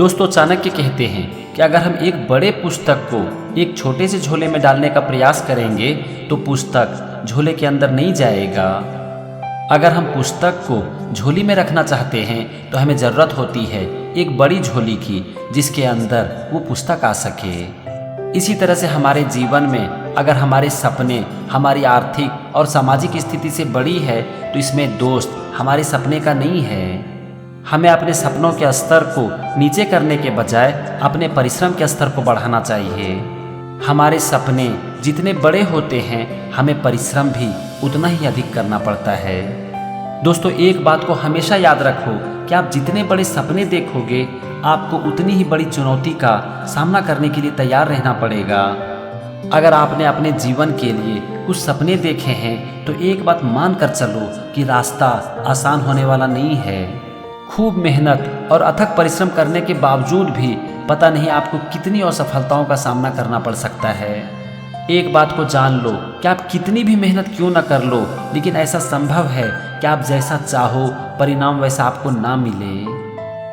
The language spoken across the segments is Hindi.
दोस्तों, चाणक्य कहते हैं कि अगर हम एक बड़े पुस्तक को एक छोटे से झोले में डालने का प्रयास करेंगे तो पुस्तक झोले के अंदर नहीं जाएगा। अगर हम पुस्तक को झोली में रखना चाहते हैं तो हमें ज़रूरत होती है एक बड़ी झोली की, जिसके अंदर वो पुस्तक आ सके। इसी तरह से हमारे जीवन में अगर हमारे सपने हमारी आर्थिक और सामाजिक स्थिति से बड़ी है तो इसमें दोस्त हमारे सपने का नहीं है। हमें अपने सपनों के स्तर को नीचे करने के बजाय अपने परिश्रम के स्तर को बढ़ाना चाहिए। हमारे सपने जितने बड़े होते हैं हमें परिश्रम भी उतना ही अधिक करना पड़ता है। दोस्तों, एक बात को हमेशा याद रखो कि आप जितने बड़े सपने देखोगे आपको उतनी ही बड़ी चुनौती का सामना करने के लिए तैयार रहना पड़ेगा। अगर आपने अपने जीवन के लिए कुछ सपने देखे हैं तो एक बात मान कर चलो कि रास्ता आसान होने वाला नहीं है। खूब मेहनत और अथक परिश्रम करने के बावजूद भी पता नहीं आपको कितनी असफलताओं का सामना करना पड़ सकता है। एक बात को जान लो कि आप कितनी भी मेहनत क्यों न कर लो, लेकिन ऐसा संभव है कि आप जैसा चाहो परिणाम वैसा आपको ना मिले।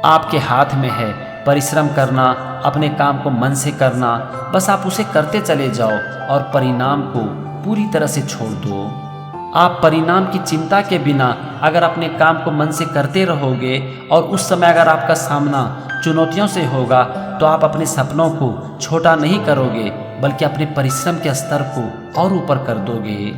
आपके हाथ में है परिश्रम करना, अपने काम को मन से करना। बस आप उसे करते चले जाओ और परिणाम को पूरी तरह से छोड़ दो। आप परिणाम की चिंता के बिना अगर अपने काम को मन से करते रहोगे और उस समय अगर आपका सामना चुनौतियों से होगा तो आप अपने सपनों को छोटा नहीं करोगे बल्कि अपने परिश्रम के स्तर को और ऊपर कर दोगे।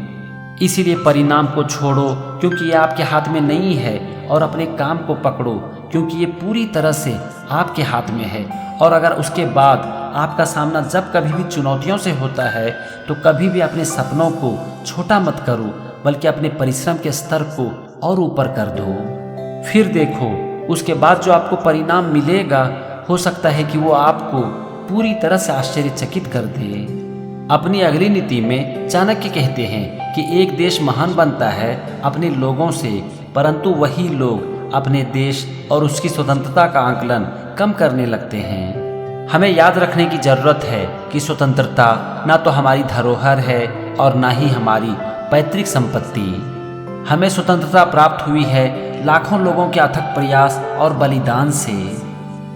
इसीलिए परिणाम को छोड़ो क्योंकि ये आपके हाथ में नहीं है, और अपने काम को पकड़ो क्योंकि ये पूरी तरह से आपके हाथ में है। और अगर उसके बाद आपका सामना जब कभी भी चुनौतियों से होता है तो कभी भी अपने सपनों को छोटा मत करो बल्कि अपने परिश्रम के स्तर को और ऊपर कर दो। फिर देखो उसके बाद जो आपको परिणाम मिलेगा हो सकता है कि वो आपको पूरी तरह से आश्चर्यचकित कर दे। अपनी अगली नीति में चाणक्य कहते हैं कि एक देश महान बनता है अपने लोगों से, परंतु वही लोग अपने देश और उसकी स्वतंत्रता का आकलन कम करने लगते हैं। हमें याद रखने की जरूरत है कि स्वतंत्रता ना तो हमारी धरोहर है और ना ही हमारी पैतृक संपत्ति। हमें स्वतंत्रता प्राप्त हुई है लाखों लोगों के अथक प्रयास और बलिदान से।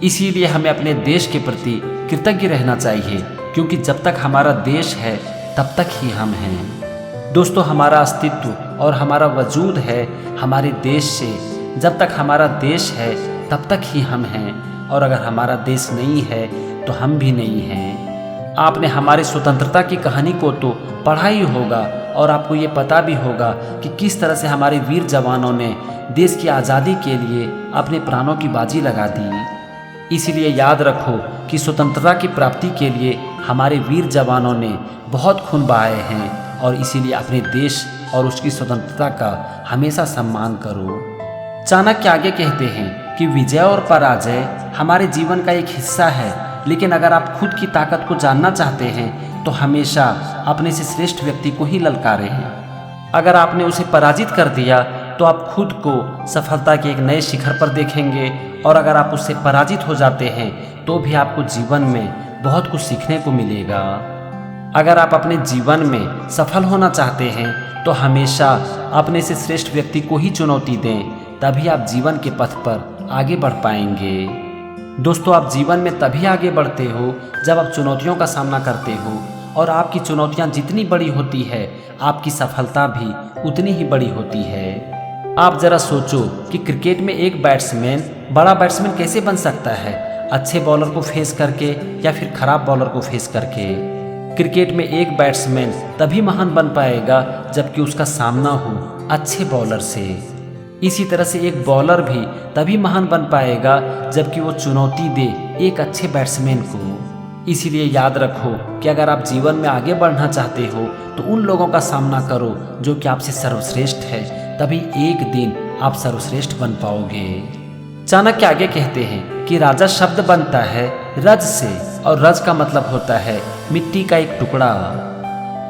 इसीलिए हमें अपने देश के प्रति कृतज्ञ रहना चाहिए, क्योंकि जब तक हमारा देश है तब तक ही हम हैं। दोस्तों, हमारा अस्तित्व और हमारा वजूद है हमारे देश से। जब तक हमारा देश है तब तक ही हम हैं, और अगर हमारा देश नहीं है तो हम भी नहीं हैं। आपने हमारी स्वतंत्रता की कहानी को तो पढ़ा ही होगा और आपको ये पता भी होगा कि किस तरह से हमारे वीर जवानों ने देश की आज़ादी के लिए अपने प्राणों की बाजी लगा दी। इसलिए याद रखो कि स्वतंत्रता की प्राप्ति के लिए हमारे वीर जवानों ने बहुत खून बहाए हैं, और इसीलिए अपने देश और उसकी स्वतंत्रता का हमेशा सम्मान करो। चाणक्य आगे कहते हैं कि विजय और पराजय हमारे जीवन का एक हिस्सा है, लेकिन अगर आप खुद की ताकत को जानना चाहते हैं तो हमेशा अपने से श्रेष्ठ व्यक्ति को ही ललकारें हैं। अगर आपने उसे पराजित कर दिया तो आप खुद को सफलता के एक नए शिखर पर देखेंगे, और अगर आप उससे पराजित हो जाते हैं तो भी आपको जीवन में बहुत कुछ सीखने को मिलेगा। अगर आप अपने जीवन में सफल होना चाहते हैं तो हमेशा अपने से श्रेष्ठ व्यक्ति को ही चुनौती दें, तभी आप जीवन के पथ पर आगे बढ़ पाएंगे। दोस्तों, आप जीवन में तभी आगे बढ़ते हो जब आप चुनौतियों का सामना करते हो, और आपकी चुनौतियां जितनी बड़ी होती है आपकी सफलता भी उतनी ही बड़ी होती है। आप जरा सोचो कि क्रिकेट में एक बैट्समैन बड़ा बैट्समैन कैसे बन सकता है, अच्छे बॉलर को फेस करके या फिर खराब बॉलर को फेस करके। क्रिकेट में एक बैट्समैन तभी महान बन पाएगा जबकि उसका सामना हो अच्छे बॉलर से। इसी तरह से एक बॉलर भी तभी महान बन पाएगा जबकि वो चुनौती दे एक अच्छे बैट्समैन को। इसीलिए याद रखो कि अगर आप जीवन में आगे बढ़ना चाहते हो तो उन लोगों का सामना करो जो कि आपसे सर्वश्रेष्ठ है, तभी एक दिन आप सर्वश्रेष्ठ बन पाओगे। चाणक्य आगे कहते हैं कि राजा शब्द बनता है रज से, और रज का मतलब होता है मिट्टी का एक टुकड़ा।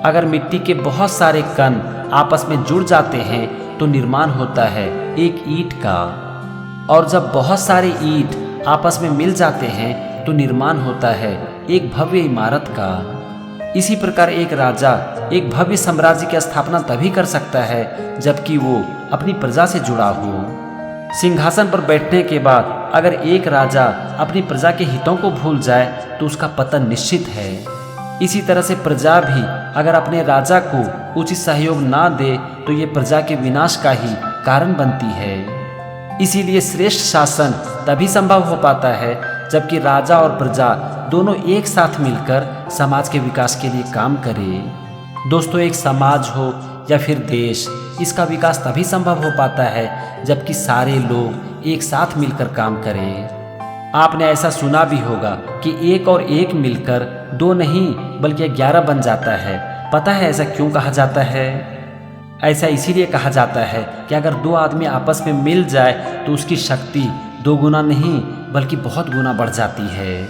अगर मिट्टी के बहुत सारे कण आपस में जुड़ जाते हैं तो निर्माण होता है एक ईंट का, और जब बहुत सारे ईंट आपस में मिल जाते हैं तो निर्माण होता है एक भव्य इमारत का। इसी प्रकार एक राजा एक भव्य साम्राज्य की स्थापना तभी कर सकता है जबकि वो अपनी प्रजा से जुड़ा हो। सिंहासन पर बैठने के बाद अगर एक राजा अपनी प्रजा के हितों को भूल जाए तो उसका पतन निश्चित है। इसी तरह से प्रजा भी अगर अपने राजा को उचित सहयोग ना दे तो ये प्रजा के विनाश का ही कारण बनती है। इसीलिए श्रेष्ठ शासन तभी संभव हो पाता है जबकि राजा और प्रजा दोनों एक साथ मिलकर समाज के विकास के लिए काम करें। दोस्तों, एक समाज हो या फिर देश, इसका विकास तभी संभव हो पाता है जबकि सारे लोग एक साथ मिलकर काम करें। आपने ऐसा सुना भी होगा कि एक और एक मिलकर दो नहीं बल्कि 11 बन जाता है। पता है ऐसा क्यों कहा जाता है? ऐसा इसीलिए कहा जाता है कि अगर दो आदमी आपस में मिल जाए तो उसकी शक्ति 2 गुना नहीं बल्कि बहुत गुना बढ़ जाती है।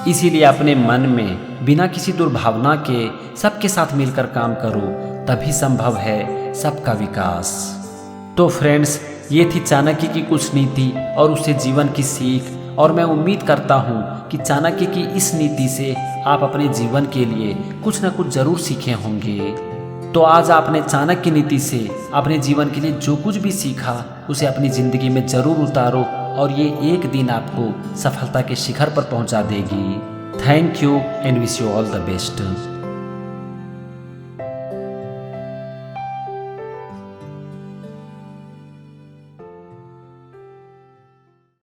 इसीलिए अपने मन में बिना किसी दुर्भावना के सबके साथ मिलकर काम करो, तभी संभव है सबका विकास। तो फ्रेंड्स, ये थी चाणक्य की कुछ नीति और उससे जीवन की सीख। और मैं उम्मीद करता हूँ कि चाणक्य की इस नीति से आप अपने जीवन के लिए कुछ न कुछ जरूर सीखे होंगे। तो आज आपने चाणक्य नीति से अपने जीवन के लिए जो कुछ भी सीखा उसे अपनी ज़िंदगी में ज़रूर उतारो और ये एक दिन आपको सफलता के शिखर पर पहुंचा देगी। Thank you and wish you all the best.